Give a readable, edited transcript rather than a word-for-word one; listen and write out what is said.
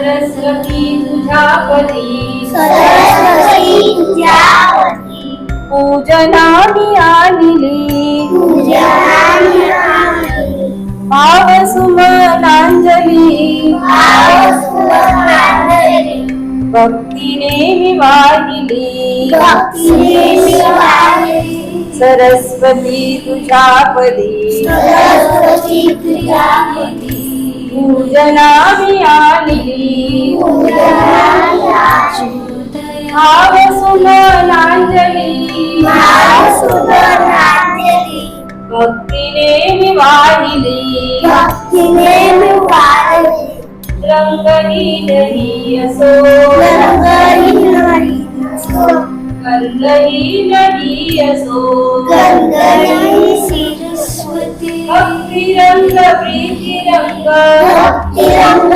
सरस्वती तुझ्यापदी सरस्वती तुझ्यापदी पूजनामी आणली पूजनामी आणली भाव सुमनांजली भावसुमनांजली भक्तीने मी वाहिली भक्तीने मी वाहिली सरस्वती तुझ्यापदी सरस्वती तुझ्यापदी पूजनामी आणली पूजनामी आणली भाव सुमनांजली भावसुमनांजली भक्तीने मी वाहिली भक्तीने मी वाहिली रंगहीन ही असो रंगहीन असो गंधहीन ही असो गंगणी सरस्वती भक्तिरंग प्रीतिरंग भक्तिरंग